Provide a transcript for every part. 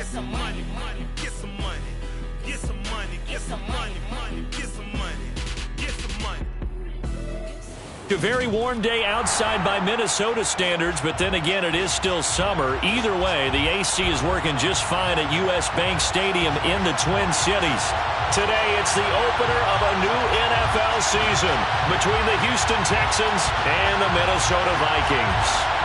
some money, money, get some money, get some money, get some money, money, get some money, get some money. A very warm day outside by Minnesota standards, but then again, it is still summer. Either way, the AC is working just fine at U.S. Bank Stadium in the Twin Cities. Today, it's the opener of a new NFL season between the Houston Texans and the Minnesota Vikings.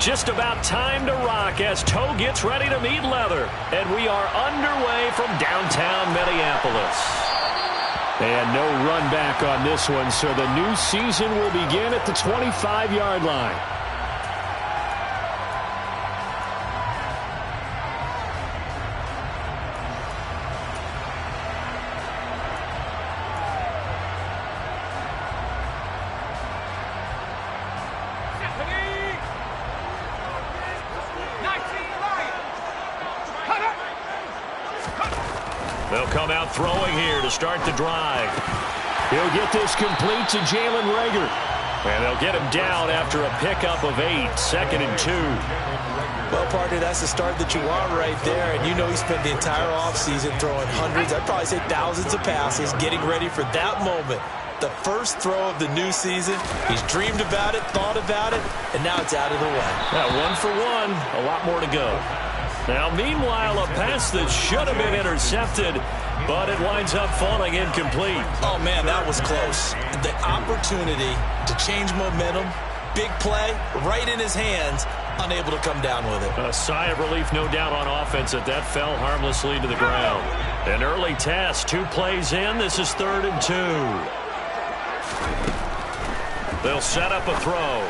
Just about time to rock as toe gets ready to meet leather. And we are underway from downtown Minneapolis. And no run back on this one, so the new season will begin at the 25-yard line. They'll come out throwing here to start the drive. He'll get this complete to Jalen Reagor. And they'll get him down after a pickup of 8, 2nd and 2. Well, partner, that's the start that you want right there. And you know he spent the entire offseason throwing hundreds, I'd probably say thousands of passes, getting ready for that moment. The first throw of the new season. He's dreamed about it, thought about it, and now it's out of the way. Yeah, 1 for 1, a lot more to go. Now, meanwhile, a pass that should have been intercepted, but it winds up falling incomplete. Oh, man, that was close. The opportunity to change momentum, big play, right in his hands, unable to come down with it. A sigh of relief, no doubt, on offense that fell harmlessly to the ground. An early test, 2 plays in. This is 3rd and 2. They'll set up a throw.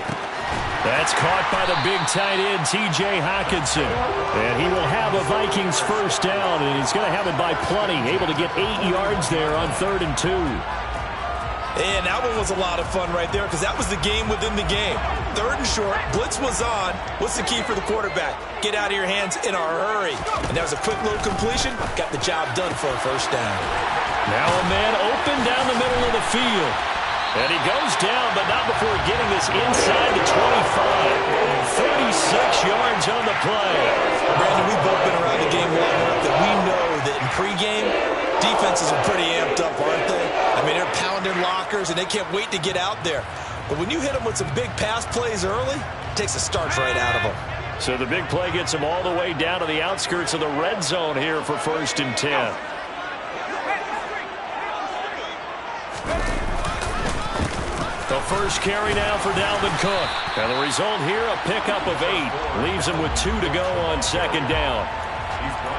That's caught by the big tight end, T.J. Hockenson. And he will have a Vikings first down, and he's going to have it by plenty. Able to get 8 yards there on 3rd and 2. And that one was a lot of fun right there because that was the game within the game. 3rd and short, blitz was on. What's the key for the quarterback? Get out of your hands in a hurry. And that was a quick little completion. Got the job done for a first down. Now a man open down the middle of the field. And he goes down, but not before getting this inside the 25. 36 yards on the play. Brandon, we've both been around the game long enough that we know that in pregame, defenses are pretty amped up, aren't they? I mean, they're pounding lockers, and they can't wait to get out there. But when you hit them with some big pass plays early, it takes the starch right out of them. So the big play gets them all the way down to the outskirts of the red zone here for 1st and 10. The first carry now for Dalvin Cook. And the result here, a pickup of 8. Leaves him with 2 to go on 2nd down.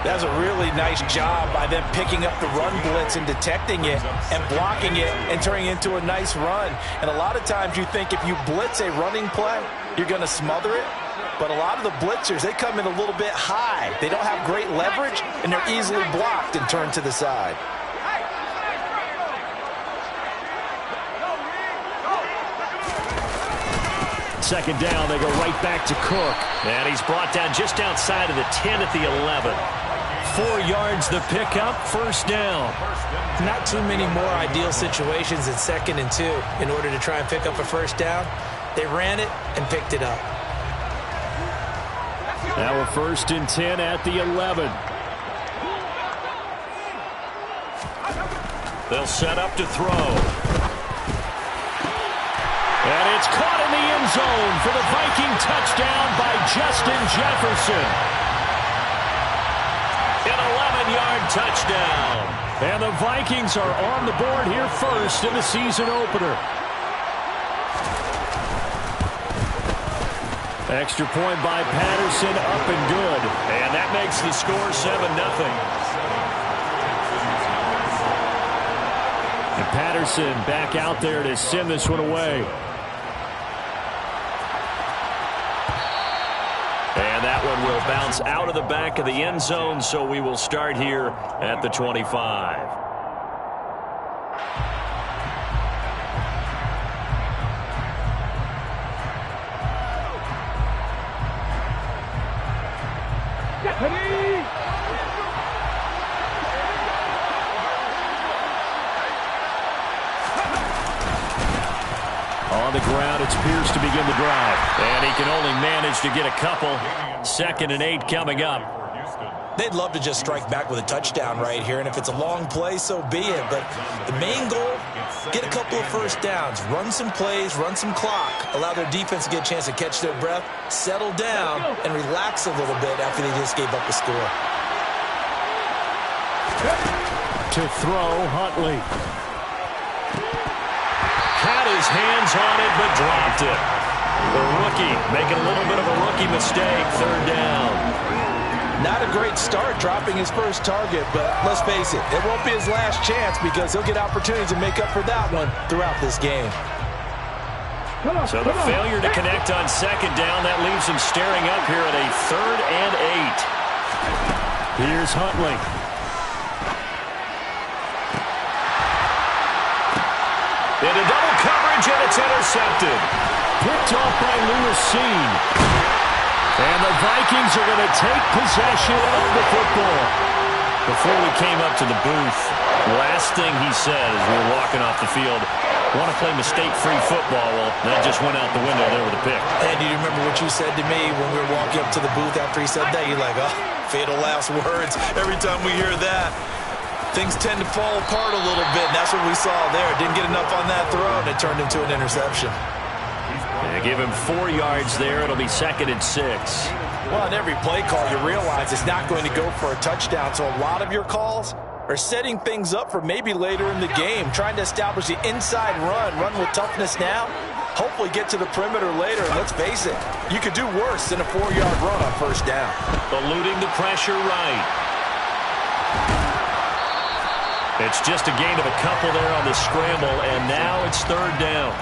That's a really nice job by them picking up the run blitz and detecting it and blocking it and turning it into a nice run. And a lot of times you think if you blitz a running play, you're going to smother it. But a lot of the blitzers, they come in a little bit high. They don't have great leverage, and they're easily blocked and turned to the side. Second down, they go right back to Cook. And he's brought down just outside of the 10 at the 11. 4 yards the pickup, first down. Not too many more ideal situations in 2nd and 2 in order to try and pick up a first down. They ran it and picked it up. Now a 1st and 10 at the 11. They'll set up to throw. And it's caught in the end zone for the Viking touchdown by Justin Jefferson. An 11-yard touchdown. And the Vikings are on the board here first in the season opener. Extra point by Patterson, up and good. And that makes the score 7-0. And Patterson back out there to send this one away. And that one will bounce out of the back of the end zone, so we will start here at the 25. on the ground. It's Pierce to begin the drive. And he can only manage to get a couple. 2nd and 8 coming up. They'd love to just strike back with a touchdown right here, and if it's a long play, so be it. But the main goal, get a couple of first downs, run some plays, run some clock, allow their defense to get a chance to catch their breath, settle down, and relax a little bit after they just gave up a score. To throw, Huntley. Had his hands on it, but dropped it. The rookie making a little bit of a rookie mistake, 3rd down. Not a great start dropping his first target, but let's face it, it won't be his last chance because he'll get opportunities to make up for that one throughout this game. So the failure to connect on 2nd down, that leaves him staring up here at a 3rd and 8. Here's Huntley. Into double coverage, and it's intercepted. Picked off by Lewis. And the Vikings are going to take possession of the football. Before we came up to the booth, last thing he said as we were walking off the field, want to play mistake-free football. Well, that just went out the window there with a pick. And do you remember what you said to me when we were walking up to the booth after he said that? You're like, oh, fatal last words. Every time we hear that, things tend to fall apart a little bit, and that's what we saw there. Didn't get enough on that throw, and it turned into an interception. They give him 4 yards there. It'll be 2nd and 6. Well, in every play call, you realize it's not going to go for a touchdown, so a lot of your calls are setting things up for maybe later in the game, trying to establish the inside run with toughness now, hopefully get to the perimeter later, and let's face it, you could do worse than a 4-yard run on 1st down. Eluding the pressure right. It's just a gain of a couple there on the scramble, and now it's 3rd down.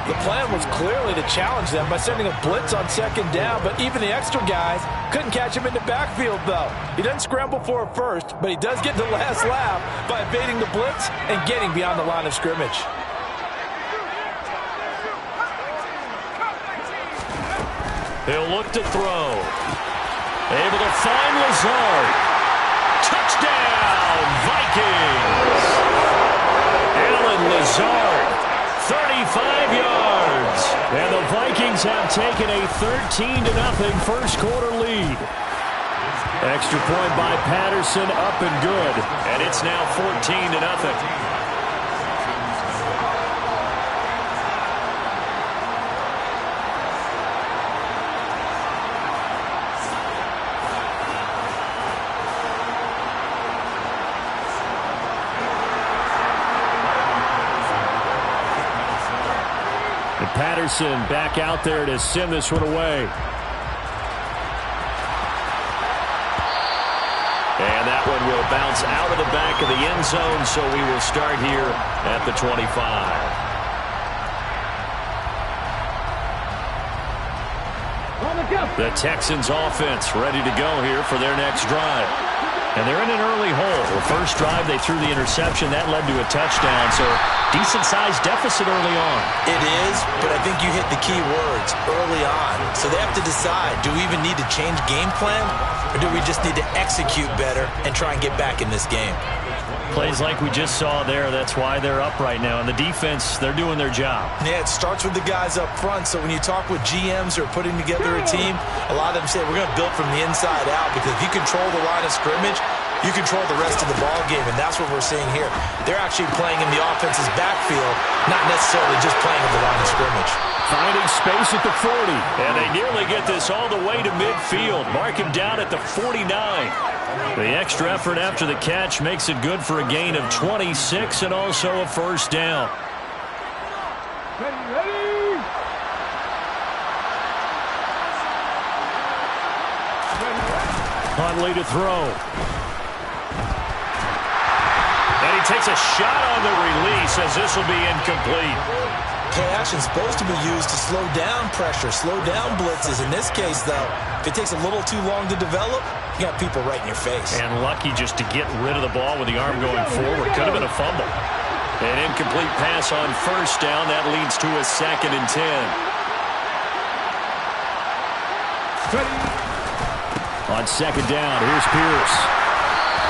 The plan was clearly to challenge them by sending a blitz on 2nd down, but even the extra guys couldn't catch him in the backfield, though. He doesn't scramble for a first, but he does get the last laugh by evading the blitz and getting beyond the line of scrimmage. He'll look to throw. Able to find Lazard. Touchdown, Vikings! Alan Lazard, 35 yards. And the Vikings have taken a 13-0 first quarter lead. Extra point by Patterson, up and good. And it's now 14-0. Patterson back out there to send this one away. And that one will bounce out of the back of the end zone, so we will start here at the 25. The Texans offense ready to go here for their next drive. And they're in an early hole. The first drive, they threw the interception. That led to a touchdown, so decent-sized deficit early on. It is, but I think you hit the key words, early on. So they have to decide, do we even need to change game plan, or do we just need to execute better and try and get back in this game? Plays like we just saw there, that's why they're up right now. And the defense, they're doing their job. Yeah, it starts with the guys up front. So when you talk with GMs who are putting together a team, a lot of them say we're going to build from the inside out, because if you control the line of scrimmage, you control the rest of the ball game, and that's what we're seeing here. They're actually playing in the offense's backfield, not necessarily just playing at the line of scrimmage. Finding space at the 40. And they nearly get this all the way to midfield. Mark him down at the 49. The extra effort after the catch makes it good for a gain of 26 and also a first down. Ready. Huntley to throw. And he takes a shot on the release as this will be incomplete. Play action is supposed to be used to slow down pressure, slow down blitzes. In this case, though, if it takes a little too long to develop, you got people right in your face. And lucky just to get rid of the ball with the arm going forward. Could have been a fumble. An incomplete pass on first down. That leads to a 2nd and 10. On 2nd down, here's Pierce.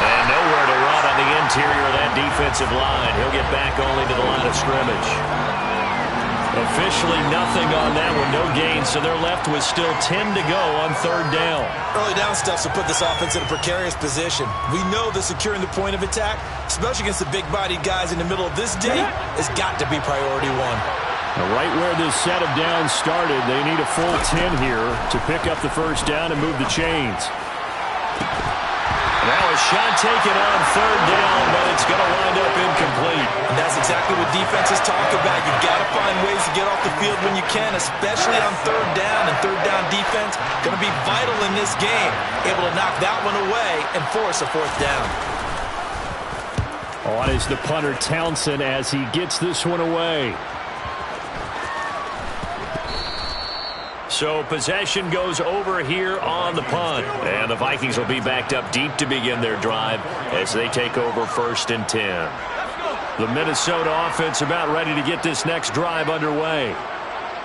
And nowhere to run on the interior of that defensive line. He'll get back only to the line of scrimmage. Officially nothing on that one, no gain, so they're left with still 10 to go on third down. Early down stuff will put this offense in a precarious position. We know that securing the point of attack, especially against the big-bodied guys in the middle of this D, has got to be priority one. Right where this set of downs started, they need a full 10 here to pick up the first down and move the chains. Now a shot taken on third down, but it's going to wind up incomplete. And that's exactly what defenses talk about. You've got to find ways to get off the field when you can, especially on third down. And third down defense going to be vital in this game. Able to knock that one away and force a fourth down. On is the punter Townsend as he gets this one away. So possession goes over here on the punt. And the Vikings will be backed up deep to begin their drive as they take over 1st and 10. The Minnesota offense about ready to get this next drive underway.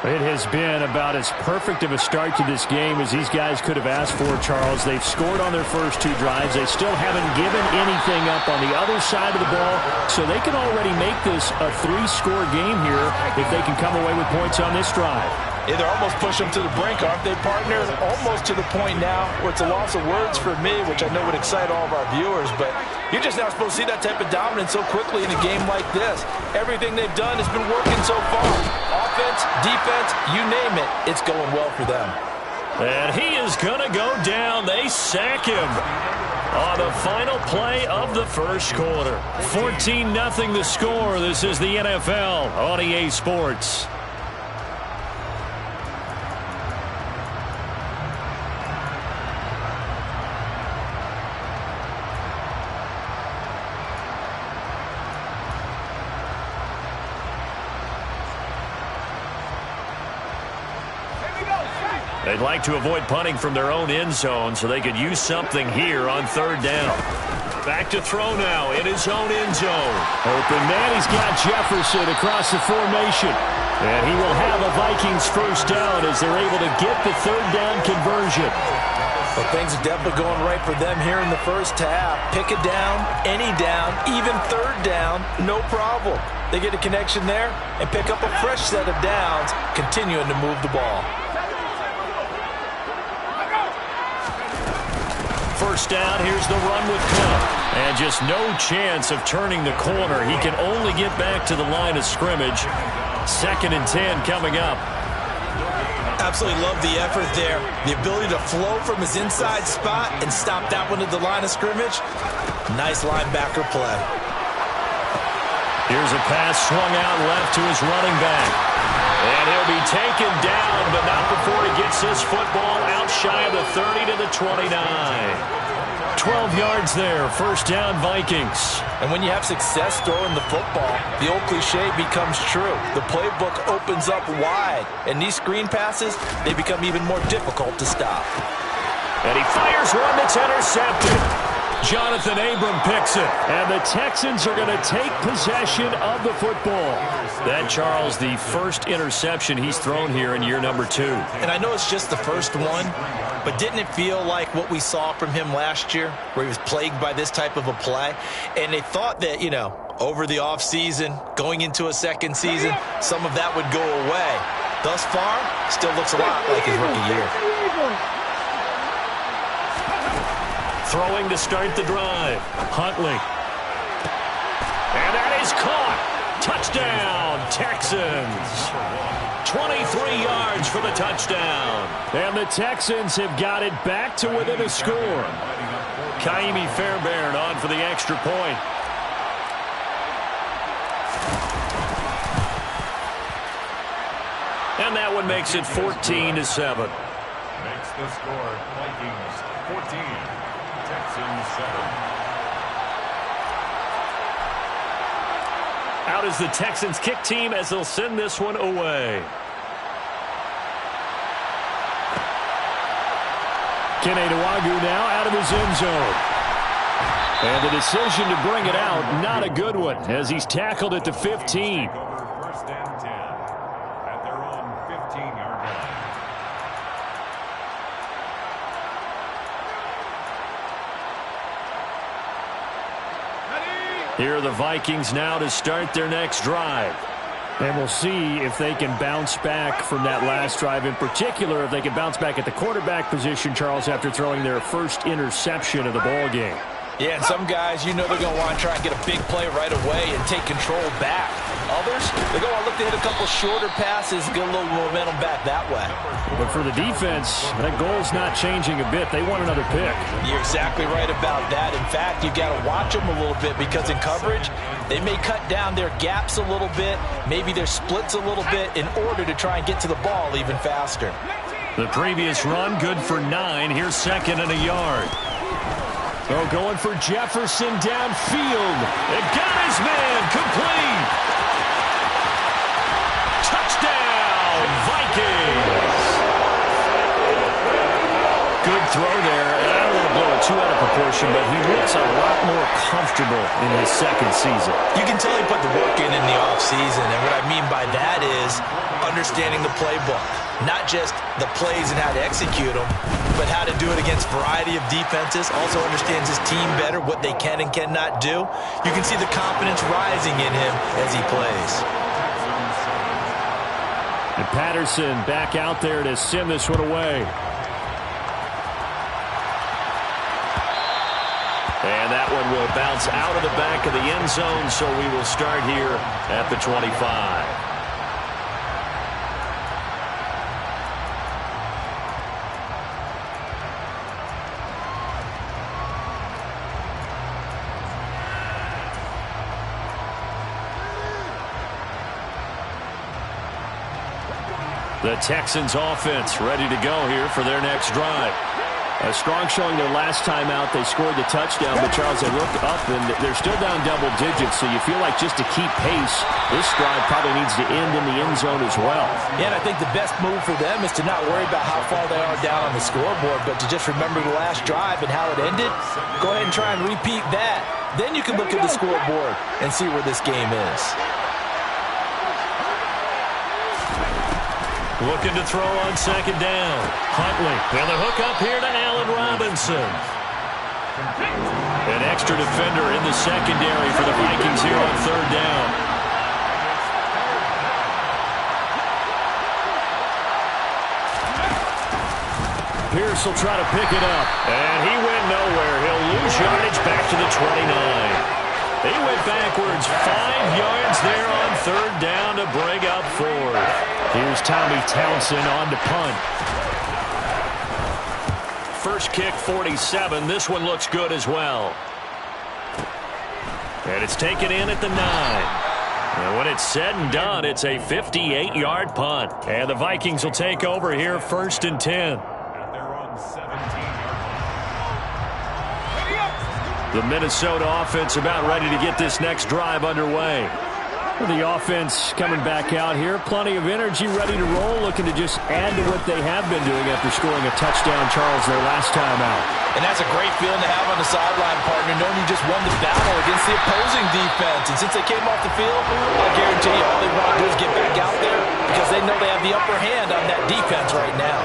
It has been about as perfect of a start to this game as these guys could have asked for, Charles. They've scored on their first 2 drives. They still haven't given anything up on the other side of the ball, so they can already make this a 3-score game here if they can come away with points on this drive. Yeah, they're almost pushing them to the brink, aren't they, partners? Almost to the point now where it's a loss of words for me, which I know would excite all of our viewers, but you're just not supposed to see that type of dominance so quickly in a game like this. Everything they've done has been working so far. Offense, defense, you name it, it's going well for them. And he is going to go down. They sack him on the final play of the first quarter. 14-0 the score. This is the NFL on EA Sports. They'd like to avoid punting from their own end zone so they could use something here on third down. Back to throw now in his own end zone. Open man, he's got Jefferson across the formation. And he will have a Vikings first down as they're able to get the third down conversion. Well, things are definitely going right for them here in the first half. Pick a down, any down, even third down, no problem. They get a connection there and pick up a fresh set of downs, continuing to move the ball. First down, here's the run with Cup. And just no chance of turning the corner. He can only get back to the line of scrimmage. 2nd and 10 coming up. Absolutely love the effort there. The ability to flow from his inside spot and stop that one at the line of scrimmage. Nice linebacker play. Here's a pass swung out left to his running back. And he'll be taken down, but not before he gets this football out shy of the 30 to the 29. 12 yards there, first down Vikings. And when you have success throwing the football, the old cliche becomes true. The playbook opens up wide, and these screen passes, they become even more difficult to stop. And he fires one that's intercepted. Jonathan Abram picks it. And the Texans are going to take possession of the football. That, Charles, the first interception he's thrown here in year number 2. And I know it's just the first one, but didn't it feel like what we saw from him last year, where he was plagued by this type of a play? And they thought that, over the offseason, going into a second season, some of that would go away. Thus far, still looks a lot like his rookie year. Throwing to start the drive. Huntley. And that is caught. Touchdown, Texans. 23 yards for the touchdown. And the Texans have got it back to within a score. Kaimi Fairbairn on for the extra point. And that one makes it 14-7. Makes the score Vikings 14, Texans 7. Out is the Texans kick team as they'll send this one away. Kene Nwagu now out of his end zone. And the decision to bring it out, not a good one, as he's tackled at the 15. First and 10 at their own 15-yard line. Here are the Vikings now to start their next drive. And we'll see if they can bounce back from that last drive, in particular if they can bounce back at the quarterback position, Charles, after throwing their first interception of the ball game. Yeah, and some guys, you know they're going to want to try and get a big play right away and take control back. Others, they're going to look to hit a couple shorter passes, get a little momentum back that way. But for the defense, that goal's not changing a bit. They want another pick. You're exactly right about that. In fact, you've got to watch them a little bit because in coverage, they may cut down their gaps a little bit, maybe their splits a little bit in order to try and get to the ball even faster. The previous run, good for 9. Here's second and a yard. Oh, going for Jefferson downfield. It got his man complete. Touchdown, Vikings. Good throw there. And I don't want to blow it too out of proportion, but he looks a lot more comfortable in his second season. You can tell he put the work in the offseason, and what I mean by that is understanding the playbook. Not just the plays and how to execute them, but how to do it against a variety of defenses. Also understands his team better, what they can and cannot do. You can see the confidence rising in him as he plays. And Patterson back out there to send this one away. And that one will bounce out of the back of the end zone, so we will start here at the 25. The Texans offense ready to go here for their next drive. A strong showing their last time out. They scored the touchdown, but Charles, they look up and they're still down double digits, so you feel like just to keep pace, this drive probably needs to end in the end zone as well. Yeah, and I think the best move for them is to not worry about how far they are down on the scoreboard, but to just remember the last drive and how it ended. Go ahead and try and repeat that. Then you can look at the scoreboard and see where this game is. Looking to throw on second down. Huntley. And the hook up here to Allen Robinson. An extra defender in the secondary for the Vikings here on third down. Pierce will try to pick it up. And he went nowhere. He'll lose yardage back to the 29. He went backwards 5 yards there on third down to bring up fourth. Here's Tommy Townsend on to punt. First kick, 47. This one looks good as well. And it's taken in at the 9. And when it's said and done, it's a 58-yard punt. And the Vikings will take over here, 1st and 10. At their own 17-yard line. The Minnesota offense about ready to get this next drive underway. The offense coming back out here. Plenty of energy, ready to roll, looking to just add to what they have been doing after scoring a touchdown, Charles, their last time out. And that's a great feeling to have on the sideline, partner, knowing you just won the battle against the opposing defense. And since they came off the field, I guarantee you all they want to do is get back out there because they know they have the upper hand on that defense right now.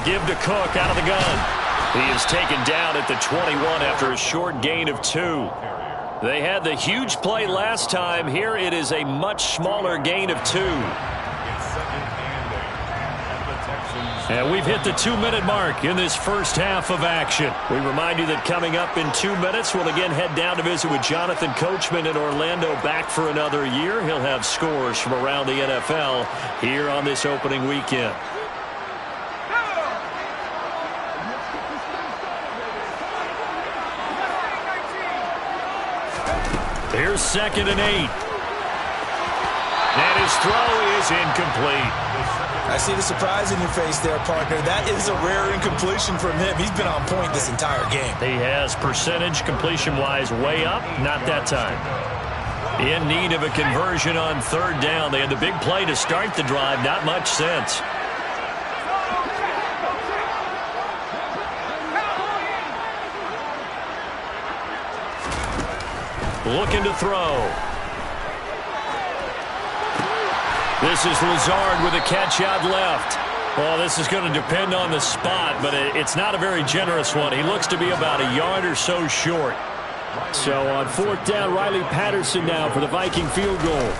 Give to Cook out of the gun. He is taken down at the 21 after a short gain of 2. They had the huge play last time. Here it is a much smaller gain of 2. And we've hit the 2-minute mark in this first half of action. We remind you that coming up in 2 minutes, we'll again head down to visit with Jonathan Coachman in Orlando, back for another year. He'll have scores from around the NFL here on this opening weekend. Here's 2nd and 8. And his throw is incomplete. I see the surprise in your face there, partner. That is a rare incompletion from him. He's been on point this entire game. He has percentage completion-wise way up. Not that time. In need of a conversion on third down. They had the big play to start the drive. Not much sense. Looking to throw. This is Lazard with a catch out left. Well, this is going to depend on the spot, but it's not a very generous one. He looks to be about a yard or so short. So on 4th down, Riley Patterson now for the Viking field goal.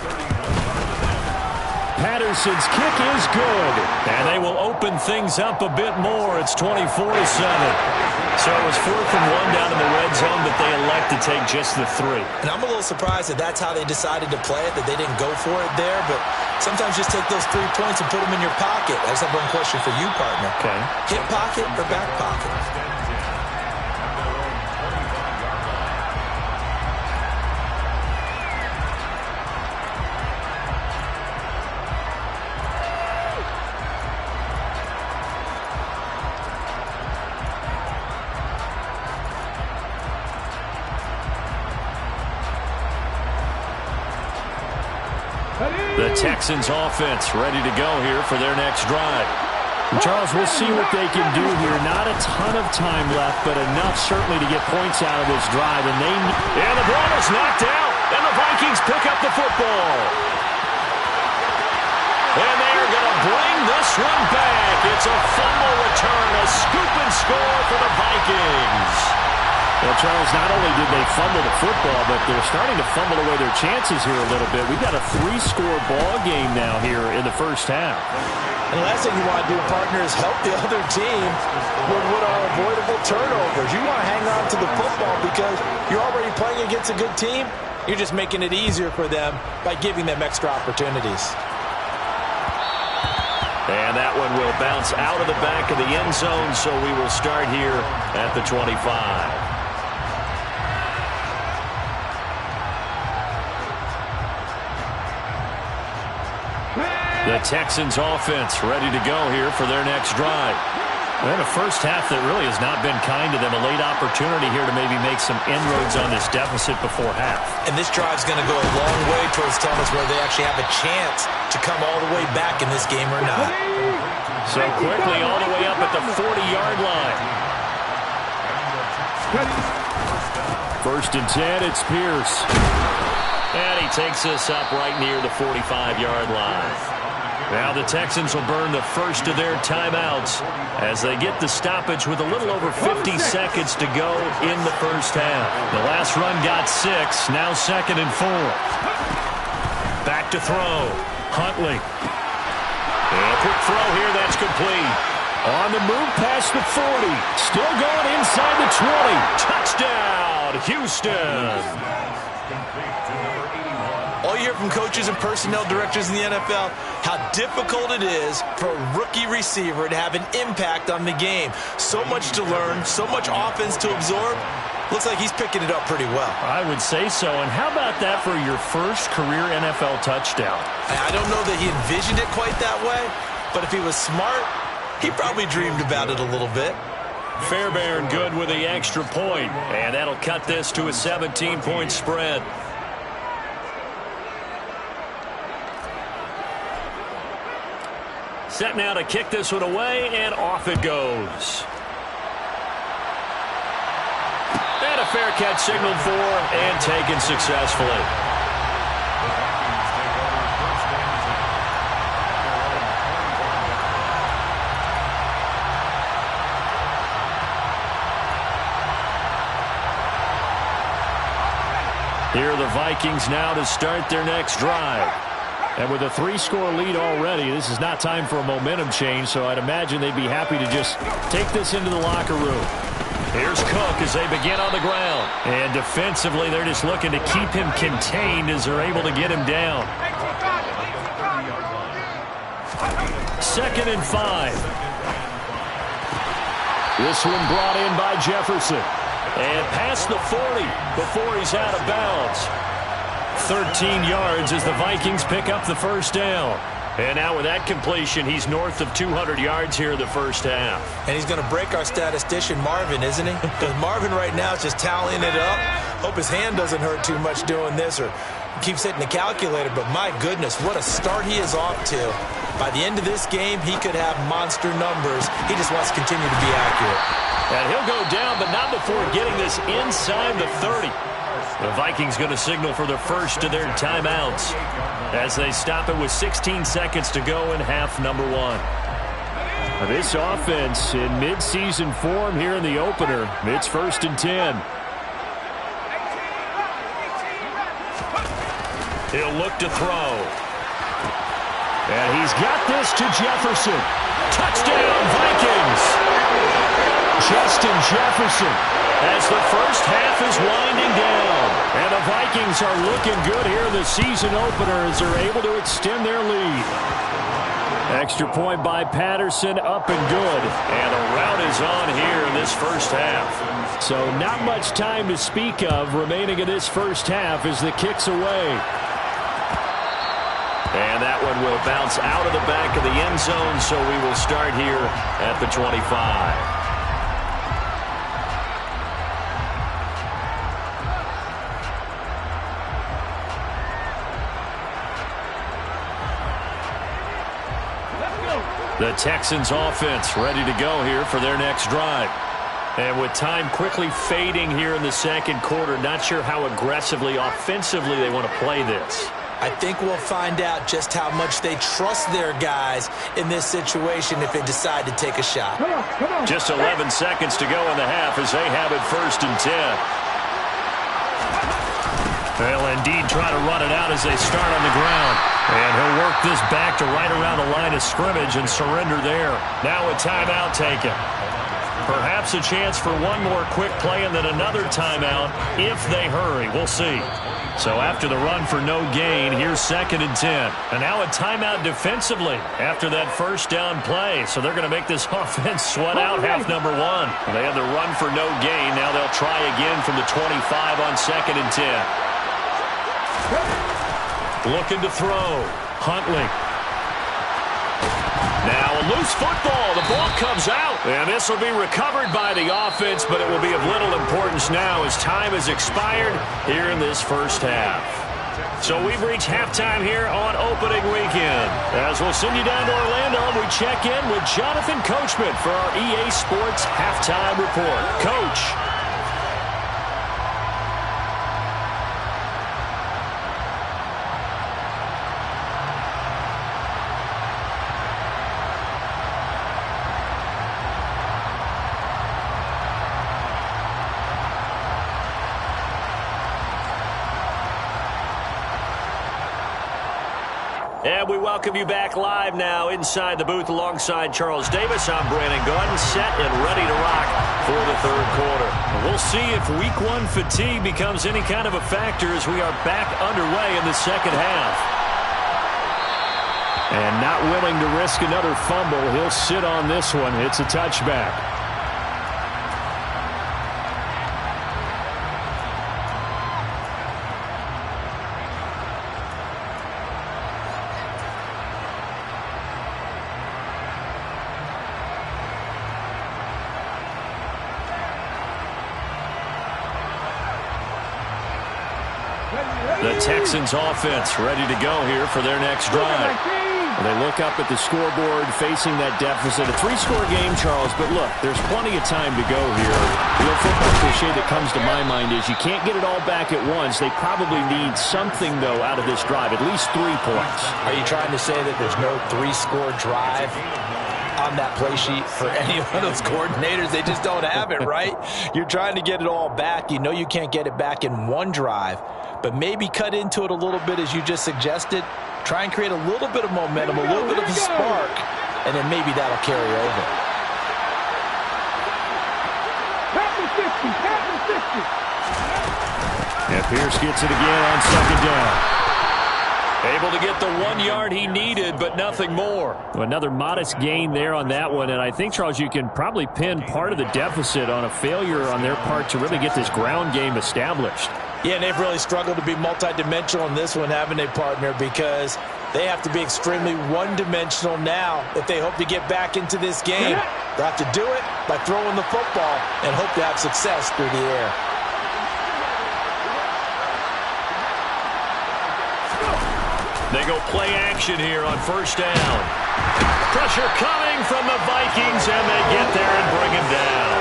Patterson's kick is good, and they will open things up a bit more. It's 24-7. So it was 4th and 1 down in the red zone, but they elect to take just the 3. And I'm a little surprised that that's how they decided to play it, that they didn't go for it there. But sometimes just take those 3 points and put them in your pocket. I just have one question for you, partner. Okay. Hip pocket or back pocket? The Texans offense ready to go here for their next drive. And Charles, we'll see what they can do here. Not a ton of time left, but enough certainly to get points out of this drive. And the ball is knocked out, and the Vikings pick up the football. And they're going to bring this one back. It's a fumble return, a scoop and score for the Vikings. Well, Charles, not only did they fumble the football, but they're starting to fumble away their chances here a little bit. We've got a 3-score ball game now here in the first half. And the last thing you want to do, partner, is help the other team with what are avoidable turnovers. You want to hang on to the football because you're already playing against a good team. You're just making it easier for them by giving them extra opportunities. And that one will bounce out of the back of the end zone, so we will start here at the 25. The Texans offense ready to go here for their next drive. And a first half that really has not been kind to them. A late opportunity here to maybe make some inroads on this deficit before half. And this drive's going to go a long way towards telling us whether they actually have a chance to come all the way back in this game or not. So quickly all the way up at the 40-yard line. 1st and 10, it's Pierce. And he takes us up right near the 45-yard line. Now the Texans will burn the first of their timeouts as they get the stoppage with a little over 50 seconds to go in the first half. The last run got 6, now 2nd and 4. Back to throw. Huntley. And a quick throw here, that's complete. On the move past the 40. Still going inside the 20. Touchdown, Houston. All you hear from coaches and personnel directors in the NFL, how difficult it is for a rookie receiver to have an impact on the game. So much to learn, so much offense to absorb. Looks like he's picking it up pretty well. I would say so. And how about that for your first career NFL touchdown? I don't know that he envisioned it quite that way, but if he was smart, he probably dreamed about it a little bit. Fairbairn good with the extra point, and that'll cut this to a 17-point spread. Set now to kick this one away, and off it goes. And a fair catch signaled for and taken successfully. Here are the Vikings now to start their next drive. And with a 3-score lead already, this is not time for a momentum change, so I'd imagine they'd be happy to just take this into the locker room. Here's Cook as they begin on the ground. And defensively, they're just looking to keep him contained as they're able to get him down. 2nd and 5. This one brought in by Jefferson. And past the 40 before he's out of bounds. 13 yards as the Vikings pick up the first down. And now with that completion, he's north of 200 yards here in the first half. And he's going to break our statistician, Marvin, isn't he? Because Marvin right now is just tallying it up. Hope his hand doesn't hurt too much doing this or keeps hitting the calculator. But my goodness, what a start he is off to. By the end of this game, he could have monster numbers. He just wants to continue to be accurate. And he'll go down, but not before getting this inside the 30. The Vikings going to signal for the first of their timeouts as they stop it with 16 seconds to go in half number 1. This offense in midseason form here in the opener. It's 1st and 10. He'll look to throw. And he's got this to Jefferson. Touchdown, Vikings! Justin Jefferson as the first half is winding down. And the Vikings are looking good here in the season opener as they're able to extend their lead. Extra point by Patterson, up and good. And a rout is on here in this first half. So not much time to speak of remaining in this first half as the kick's away. And that one will bounce out of the back of the end zone, so we will start here at the 25. The Texans offense ready to go here for their next drive. And with time quickly fading here in the second quarter, not sure how aggressively, offensively they want to play this. I think we'll find out just how much they trust their guys in this situation if they decide to take a shot. Just 11 seconds to go in the half as they have it 1st and 10. They'll indeed try to run it out as they start on the ground. And he'll work this back to right around the line of scrimmage and surrender there. Now a timeout taken. Perhaps a chance for one more quick play and then another timeout if they hurry. We'll see. So after the run for no gain, here's 2nd and 10. And now a timeout defensively after that first down play. So they're going to make this offense sweat out half number one. They had the run for no gain. Now they'll try again from the 25 on 2nd and 10. Looking to throw. Huntley. Now a loose football. The ball comes out. And this will be recovered by the offense, but it will be of little importance now as time has expired here in this first half. So we've reached halftime here on opening weekend. As we'll send you down to Orlando, we check in with Jonathan Coachman for our EA Sports Halftime Report. Coach. And we welcome you back live now inside the booth alongside Charles Davis. I'm Brandon Gordon, set and ready to rock for the third quarter. We'll see if week one fatigue becomes any kind of a factor as we are back underway in the second half. And not willing to risk another fumble, he'll sit on this one. It's a touchback. The Texans offense ready to go here for their next drive. They look up at the scoreboard facing that deficit. A 3-score game, Charles, but look, there's plenty of time to go here. The old football cliche that comes to my mind is you can't get it all back at once. They probably need something, though, out of this drive, at least 3 points. Are you trying to say that there's no 3-score drive on that play sheet for any one of those coordinators? They just don't have it, right? You're trying to get it all back. You know you can't get it back in one drive, but maybe cut into it a little bit as you just suggested. Try and create a little bit of momentum, a little bit of a spark, and then maybe that'll carry over. And Pierce gets it again on 2nd down. Able to get the 1 yard he needed, but nothing more. Another modest gain there on that one, and I think, Charles, you can probably pin part of the deficit on a failure on their part to really get this ground game established. Yeah, and they've really struggled to be multidimensional in this one, haven't they, partner? Because they have to be extremely one-dimensional now if they hope to get back into this game. They'll have to do it by throwing the football and hope to have success through the air. They go play action here on 1st down. Pressure coming from the Vikings, and they get there and bring him down.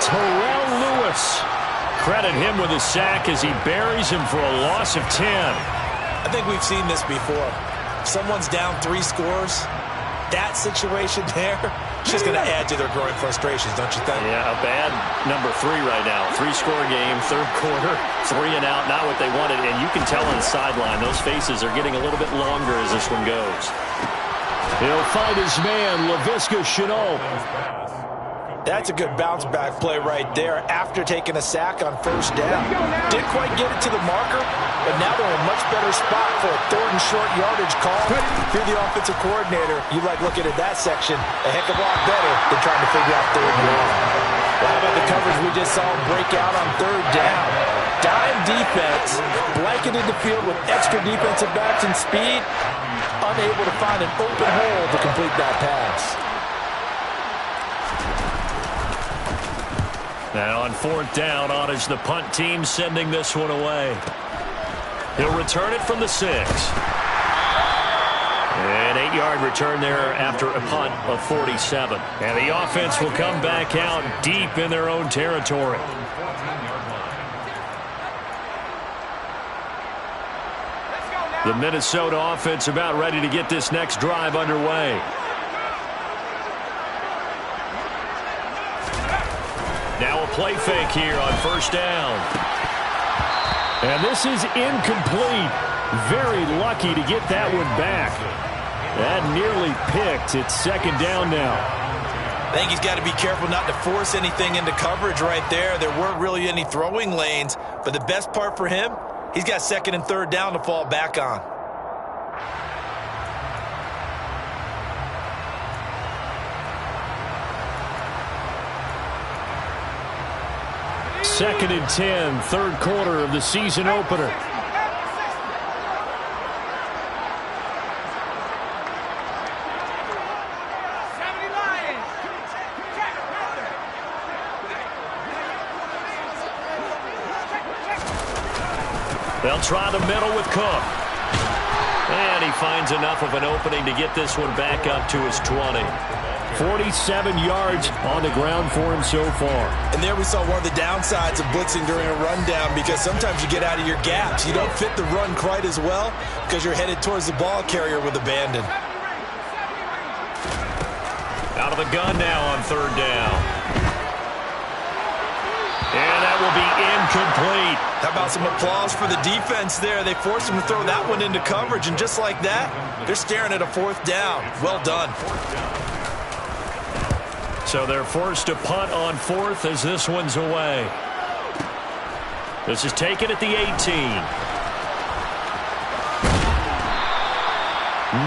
Terrell Lewis. Credit him with a sack as he buries him for a loss of 10. I think we've seen this before. Someone's down 3 scores. that situation there, it's just going to add to their growing frustrations, don't you think? Yeah, a bad number 3 right now. 3-score game, third quarter, 3 and out, not what they wanted. And you can tell on the sideline, those faces are getting a little bit longer as this one goes. He'll find his man, Laviska Shenault. That's a good bounce-back play right there after taking a sack on first down. Didn't quite get it to the marker, but now they're in a much better spot for a 3rd and short yardage call. If you're the offensive coordinator, you like looking at that section a heck of a lot better than trying to figure out 3rd and long. Well, how about the coverage we just saw break out on 3rd down? Dime defense, blanketed the field with extra defensive backs and speed, unable to find an open hole to complete that pass. And on 4th down, on is the punt team sending this one away. He'll return it from the 6. An 8-yard return there after a punt of 47. And the offense will come back out deep in their own territory. The Minnesota offense about ready to get this next drive underway. Now a play fake here on 1st down. And this is incomplete. Very lucky to get that one back. That nearly picked. It's 2nd down now. I think he's got to be careful not to force anything into coverage right there. There weren't really any throwing lanes, but the best part for him, he's got 2nd and 3rd down to fall back on. Second and 10, 3rd quarter of the season opener. They'll try the middle with Cook. And he finds enough of an opening to get this one back up to his 20. 47 yards on the ground for him so far. And there we saw one of the downsides of blitzing during a rundown, because sometimes you get out of your gaps. You don't fit the run quite as well because you're headed towards the ball carrier with abandon. Out of the gun now on 3rd down. And that will be incomplete. How about some applause for the defense there? They forced him to throw that one into coverage, and just like that, they're staring at a 4th down. Well done. So they're forced to punt on 4th as this one's away. This is taken at the 18.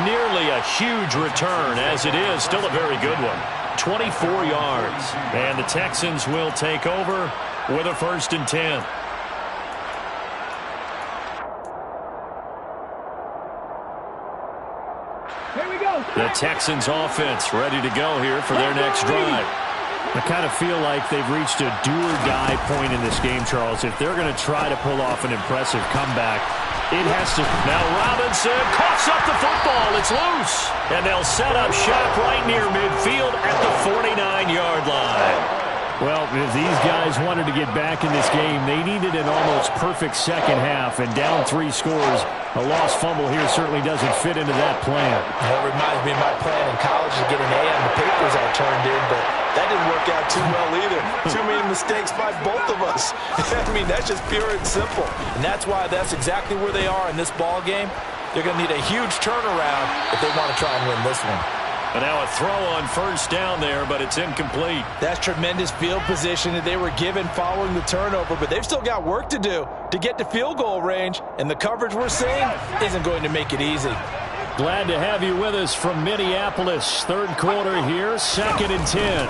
Nearly a huge return, as it is. Still a very good one. 24 yards. And the Texans will take over with a 1st and 10. The Texans offense ready to go here for their next drive. I kind of feel like they've reached a do-or-die point in this game, Charles. If they're going to try to pull off an impressive comeback, it has to. Now Robinson coughs up the football. It's loose. And they'll set up shop right near midfield at the 49-yard line. Well, if these guys wanted to get back in this game, they needed an almost perfect second half, and down 3 scores. A lost fumble here certainly doesn't fit into that plan. That reminds me of my plan in college to get an A on the papers I turned in, but that didn't work out too well either. Too many mistakes by both of us. I mean, that's just pure and simple. And that's why that's exactly where they are in this ball game. They're going to need a huge turnaround if they want to try and win this one. And now a throw on 1st down there, but it's incomplete. That's tremendous field position that they were given following the turnover, but they've still got work to do to get to field goal range, and the coverage we're seeing isn't going to make it easy. Glad to have you with us from Minneapolis. 3rd quarter here, 2nd and 10.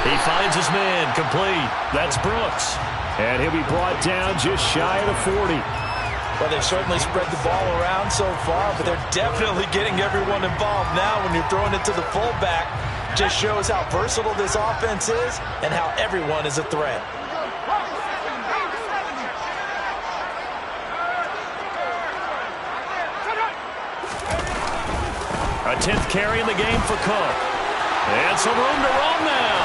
He finds his man, complete. That's Brooks. And he'll be brought down just shy of the 40. Well, they've certainly spread the ball around so far, but they're definitely getting everyone involved now when you're throwing it to the fullback. Just shows how versatile this offense is and how everyone is a threat. A 10th carry in the game for Cook. And some room to run now.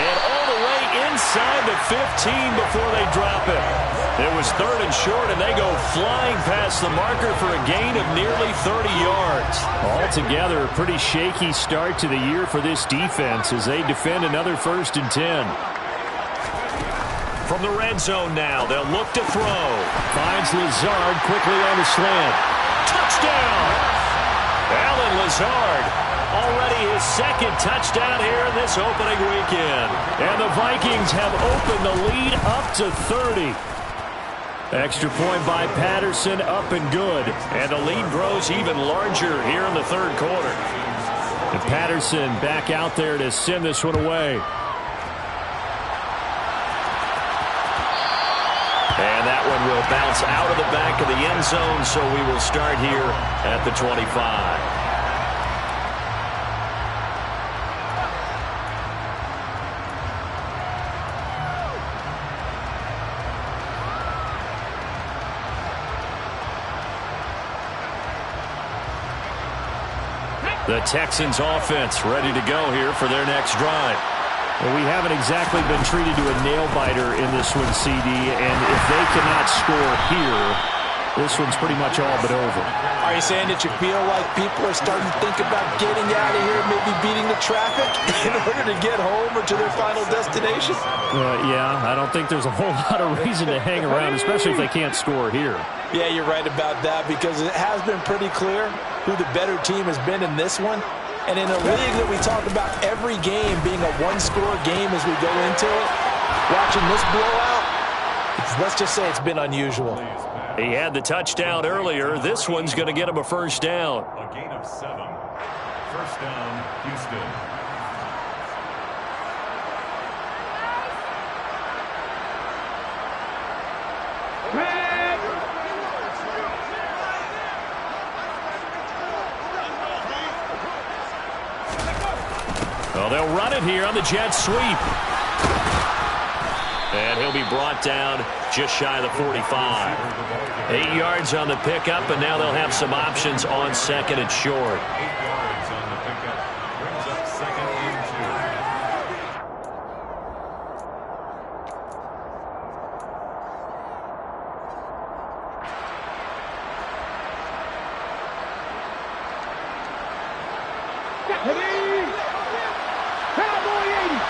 And all the way inside the before they drop it. It was 3rd and short, and they go flying past the marker for a gain of nearly 30 yards. Altogether, a pretty shaky start to the year for this defense as they defend another 1st and 10. From the red zone now, they'll look to throw. Finds Lazard quickly on the slant. Touchdown! Allen Lazard, already his 2nd touchdown here in this opening weekend. And the Vikings have opened the lead up to 30. Extra point by Patterson, up and good. And the lead grows even larger here in the 3rd quarter. And Patterson back out there to send this one away. And that one will bounce out of the back of the end zone, so we will start here at the 25. The Texans offense ready to go here for their next drive. Well, we haven't exactly been treated to a nail-biter in this one, CD, and if they cannot score here, this one's pretty much all but over. Are you saying that you feel like people are starting to think about getting out of here, maybe beating the traffic in order to get home or to their final destination? Yeah, I don't think there's a whole lot of reason to hang around, especially if they can't score here. Yeah, you're right about that, because it has been pretty clear who the better team has been in this one. And in a league that we talk about every game being a one-score game as we go into it, watching this blowout, let's just say it's been unusual. He had the touchdown earlier. This one's going to get him a 1st down. A gain of 7. 1st down, Houston. Well, they'll run it here on the jet sweep. And he'll be brought down just shy of the 45. 8 yards on the pickup, and now they'll have some options on 2nd and short. 8 yards on the pickup. Brings up 2nd and 2. Cowboy 80.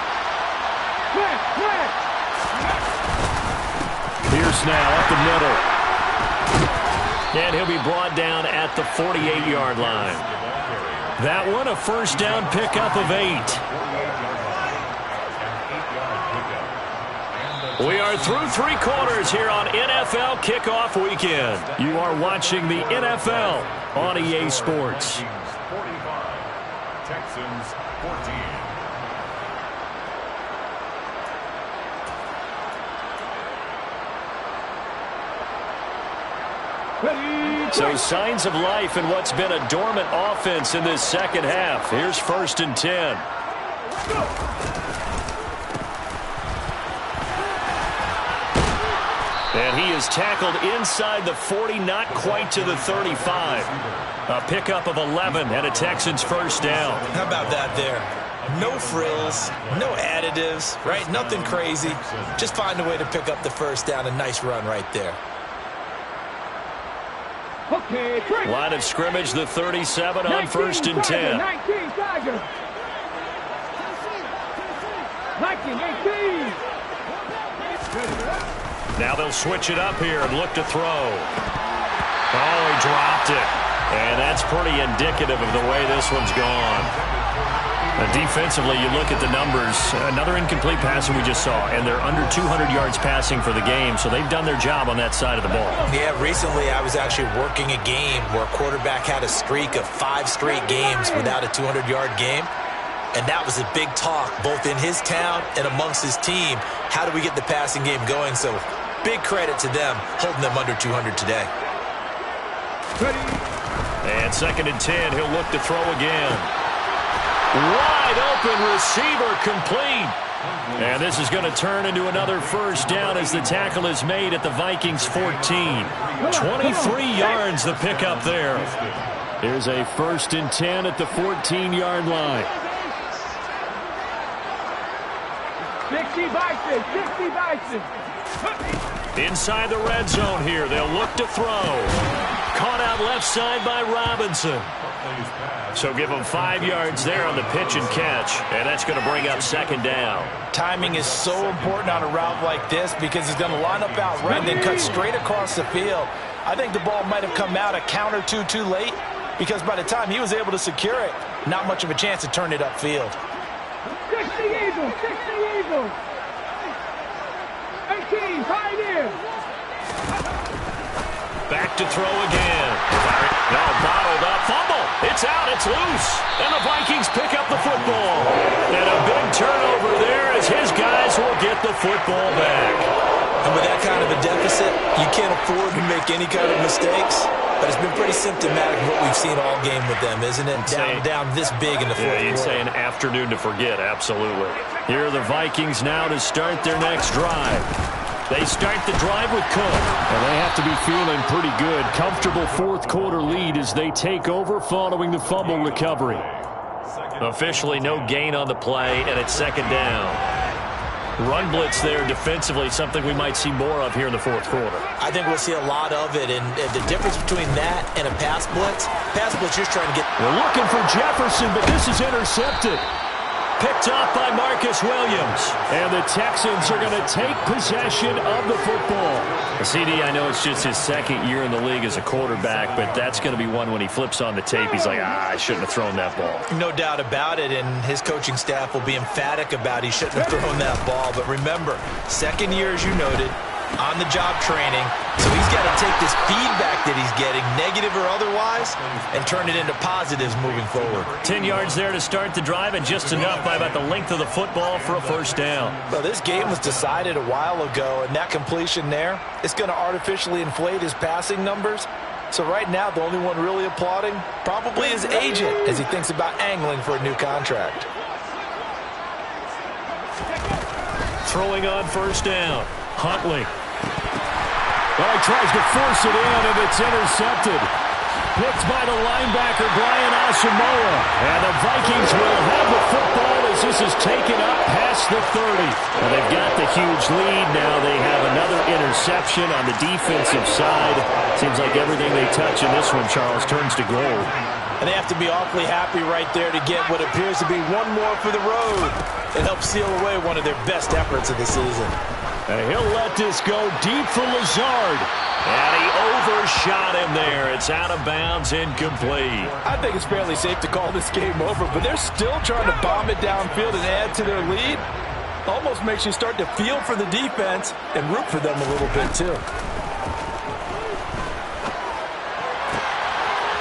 Pierce now up the middle. And he'll be brought down at the 48-yard line. That one a 1st down pickup of 8. We are through 3 quarters here on NFL Kickoff Weekend. You are watching the NFL on EA Sports. 45. Texans 14. So signs of life in what's been a dormant offense in this 2nd half. Here's 1st and 10. And he is tackled inside the 40, not quite to the 35. A pickup of 11 and a Texans 1st down. How about that there? No frills, no additives, right? Nothing crazy. Just find a way to pick up the 1st down. A nice run right there. Okay, line of scrimmage, the 37 on 1st and 10. 19 Tigers. 19-18. Now they'll switch it up here and look to throw. Oh, he dropped it. And that's pretty indicative of the way this one's gone. Defensively, you look at the numbers. Another incomplete pass we just saw, and they're under 200 yards passing for the game, so they've done their job on that side of the ball. Yeah, recently I was actually working a game where a quarterback had a streak of 5 straight games without a 200-yard game, and that was a big talk both in his town and amongst his team. How do we get the passing game going? So big credit to them holding them under 200 today. And 2nd and 10, he'll look to throw again. Wide open receiver, complete. And this is going to turn into another 1st down as the tackle is made at the Vikings 14. 23 yards the pickup there. Here's a 1st and 10 at the 14-yard line. 60 Bison, 60 Bison. Inside the red zone here. They'll look to throw. Caught out left side by Robinson. So give them 5 yards there on the pitch and catch. And that's going to bring up second down. Timing is so important on a route like this because he's going to line up out right and then cut straight across the field. I think the ball might have come out a count or two too late because by the time he was able to secure it, not much of a chance to turn it upfield. 60 Eagles, 60 Eagles. 18, Pioneers. Back to throw again. Now bottled up. Fumble. It's out. It's loose. And the Vikings pick up the football. And a big turnover there as his guys will get the football back. And with that kind of a deficit, you can't afford to make any kind of mistakes. But it's been pretty symptomatic of what we've seen all game with them, isn't it? Down this big in the fourth quarter. You'd say an afternoon to forget, absolutely. Here are the Vikings now to start their next drive. They start the drive with Cook. And they have to be feeling pretty good. Comfortable fourth quarter lead as they take over following the fumble recovery. Officially no gain on the play, and it's second down. Run blitz there defensively, something we might see more of here in the fourth quarter. I think we'll see a lot of it, and the difference between that and a pass blitz just trying to get... They're looking for Jefferson, but this is intercepted. Picked off by Marcus Williams. And the Texans are going to take possession of the football. CD, I know it's just his second year in the league as a quarterback, but that's going to be one when he flips on the tape. He's like, I shouldn't have thrown that ball. No doubt about it, and his coaching staff will be emphatic about he shouldn't have thrown that ball. But remember, second year, as you noted, on-the-job training. So he's got to take this feedback that he's getting, negative or otherwise, and turn it into positives moving forward. 10 yards there to start the drive, and just enough by about the length of the football for a first down. Well, this game was decided a while ago, and that completion there is going to artificially inflate his passing numbers. So right now, the only one really applauding probably his agent as he thinks about angling for a new contract. Throwing on first down. Huntley. Well, he tries to force it in, and it's intercepted. Picked by the linebacker, Brian Asamoah. And the Vikings will have the football as this is taken up past the 30. Well, they've got the huge lead. Now they have another interception on the defensive side. Seems like everything they touch in this one, Charles, turns to gold. And they have to be awfully happy right there to get what appears to be one more for the road. It helps seal away one of their best efforts of the season. And he'll let this go deep for Lazard. And he overshot him there. It's out of bounds, incomplete. I think it's fairly safe to call this game over, but they're still trying to bomb it downfield and add to their lead. Almost makes you start to feel for the defense and root for them a little bit, too.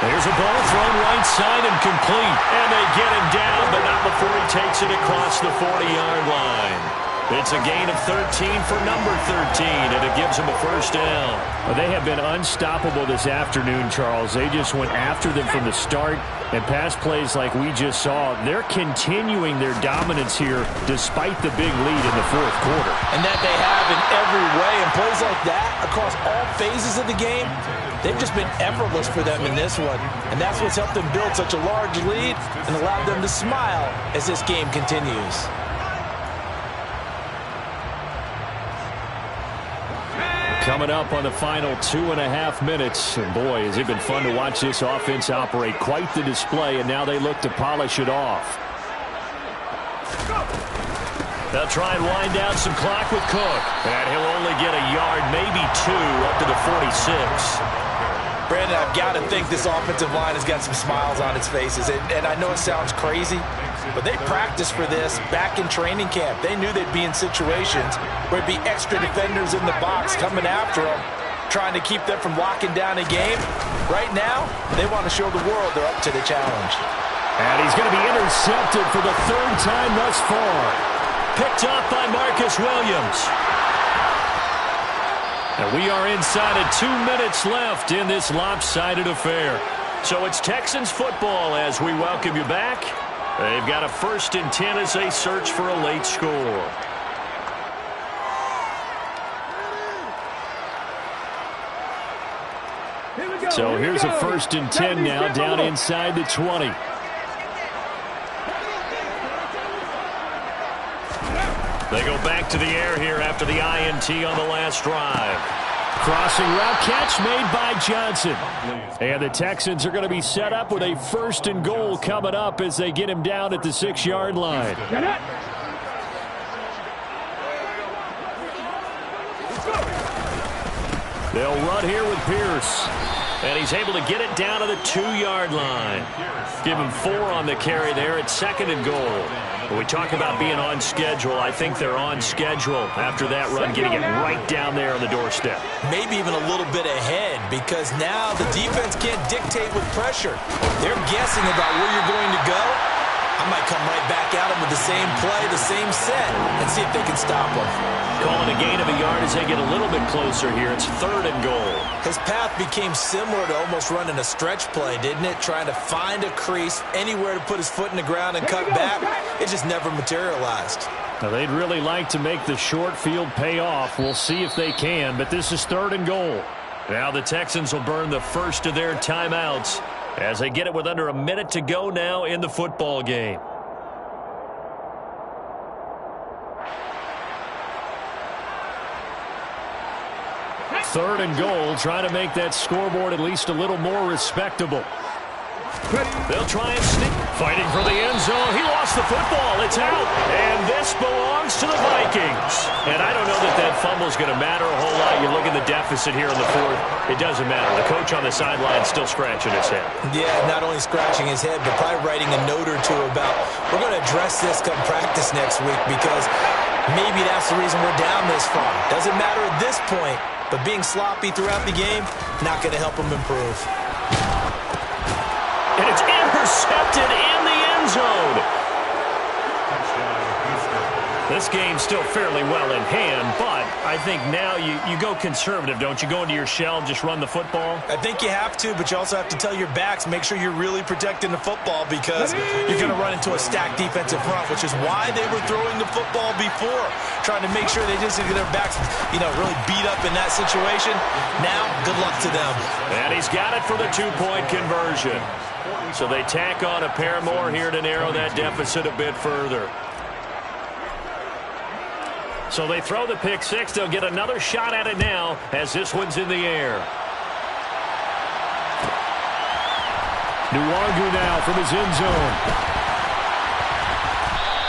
There's a ball thrown right side and complete. And they get him down, but not before he takes it across the 40-yard line. It's a gain of 13 for number 13, and it gives them a first down. Well, they have been unstoppable this afternoon, Charles. They just went after them from the start, and pass plays like we just saw, they're continuing their dominance here despite the big lead in the fourth quarter. And that they have in every way, and plays like that across all phases of the game, they've just been effortless for them in this one. And that's what's helped them build such a large lead and allowed them to smile as this game continues. Coming up on the final 2.5 minutes. And boy, has it been fun to watch this offense operate. Quite the display, and now they look to polish it off. They'll try and wind down some clock with Cook. And he'll only get a yard, maybe two, up to the 46. Brandon, I've got to think this offensive line has got some smiles on its faces. And I know it sounds crazy, but they practiced for this back in training camp. They knew they'd be in situations where it'd be extra defenders in the box coming after them, trying to keep them from locking down a game. Right now, they want to show the world they're up to the challenge. And he's going to be intercepted for the third time thus far. Picked off by Marcus Williams. And we are inside of 2 minutes left in this lopsided affair. So it's Texans football as we welcome you back. They've got a 1st and 10 as they search for a late score. So here's a 1st and 10 now down inside the 20. They go back to the air here after the INT on the last drive. Crossing route catch made by Johnson. And the Texans are going to be set up with a 1st and goal coming up as they get him down at the 6-yard line. Get it. They'll run here with Pierce. And he's able to get it down to the 2-yard line. Give him 4 on the carry there at 2nd and goal. When we talk about being on schedule, I think they're on schedule after that run, getting it right down there on the doorstep. Maybe even a little bit ahead, because now the defense can't dictate with pressure. They're guessing about where you're going to go. I might come right back at them with the same play, the same set, and see if they can stop them. Calling a gain of a yard as they get a little bit closer here. It's 3rd and goal. His path became similar to almost running a stretch play, didn't it? Trying to find a crease, anywhere to put his foot in the ground and cut back. It just never materialized. Now, they'd really like to make the short field pay off. We'll see if they can, but this is 3rd and goal. Now the Texans will burn the first of their timeouts as they get it with under a minute to go now in the football game. Third and goal, trying to make that scoreboard at least a little more respectable. They'll try and sneak. Fighting for the end zone. He lost the football. It's out. And this belongs to the Vikings. And I don't know that that fumble is going to matter a whole lot. You look at the deficit here in the 4th. It doesn't matter. The coach on the sideline still scratching his head. Yeah, not only scratching his head, but probably writing a note or two about, we're going to address this come practice next week, because maybe that's the reason we're down this far. Doesn't matter at this point, but being sloppy throughout the game, not going to help him improve. And it's intercepted in the end zone. This game's still fairly well in hand, but I think now you go conservative, don't you? Go into your shell and just run the football? I think you have to, but you also have to tell your backs, make sure you're really protecting the football, because you're going to run into a stacked defensive front, which is why they were throwing the football before, trying to make sure they just get their backs, really beat up in that situation. Now, good luck to them. And he's got it for the 2-point conversion. So they tack on a pair more here to narrow that deficit a bit further. So they throw the pick 6. They'll get another shot at it now as this one's in the air. Nwangu now from his end zone.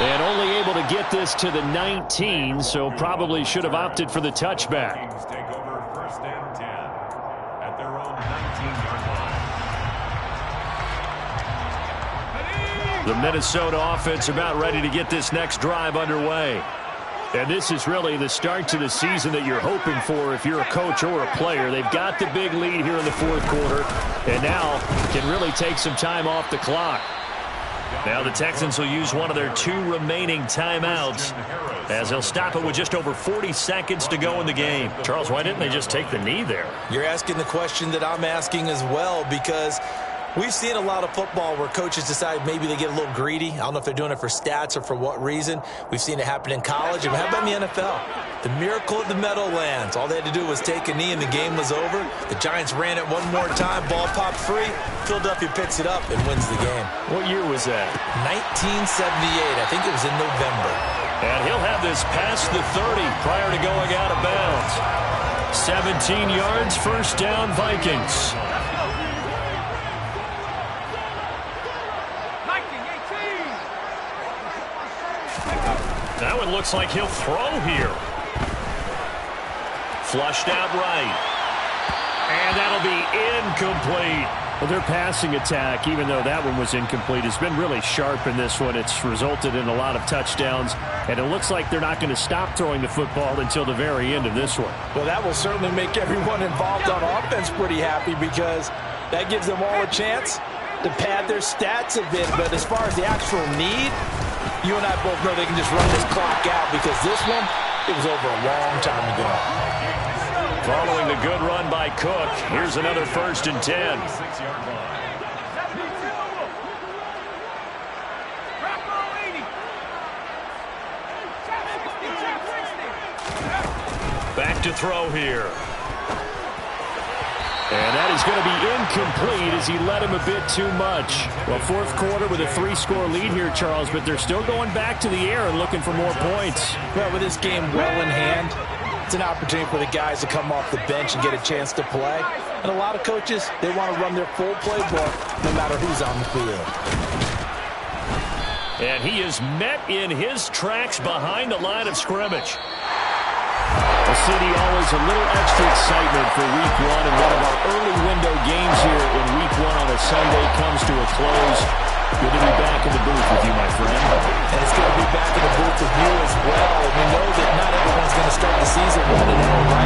And only able to get this to the 19, so probably should have opted for the touchback. Vikings take over 1st and 10 at their own 19-yard line. The Minnesota offense about ready to get this next drive underway. And this is really the start to the season that you're hoping for if you're a coach or a player. They've got the big lead here in the 4th quarter, and now can really take some time off the clock. Now the Texans will use one of their 2 remaining timeouts as they'll stop it with just over 40 seconds to go in the game. Charles, why didn't they just take the knee there? You're asking the question that I'm asking as well, because we've seen a lot of football where coaches decide maybe they get a little greedy. I don't know if they're doing it for stats or for what reason. We've seen it happen in college. And how about in the NFL? The miracle of the Meadowlands. All they had to do was take a knee and the game was over. The Giants ran it one more time. Ball popped free. Philadelphia picks it up and wins the game. What year was that? 1978. I think it was in November. And he'll have this past the 30 prior to going out of bounds. 17 yards, 1st down, Vikings. That one looks like he'll throw here. Flushed out right. And that'll be incomplete. Well, their passing attack, even though that one was incomplete, has been really sharp in this one. It's resulted in a lot of touchdowns, and it looks like they're not going to stop throwing the football until the very end of this one. Well, that will certainly make everyone involved on offense pretty happy, because that gives them all a chance to pad their stats a bit. But as far as the actual need, you and I both know they can just run this clock out, because this one, it was over a long time ago. Following the good run by Cook, here's another 1st and 10. Back to throw here. And that is going to be incomplete as he led him a bit too much. Well, fourth quarter with a 3-score lead here, Charles, but they're still going back to the air and looking for more points. Well, with this game well in hand, it's an opportunity for the guys to come off the bench and get a chance to play. And a lot of coaches, they want to run their full playbook no matter who's on the field. And he is met in his tracks behind the line of scrimmage. Well, CD, always a little extra excitement for Week 1, and one of our early window games here in Week 1 on a Sunday comes to a close. Good to be back in the booth with you, my friend. And it's good to be back in the booth with you as well. We know that not everyone's going to start the season 1-0, right?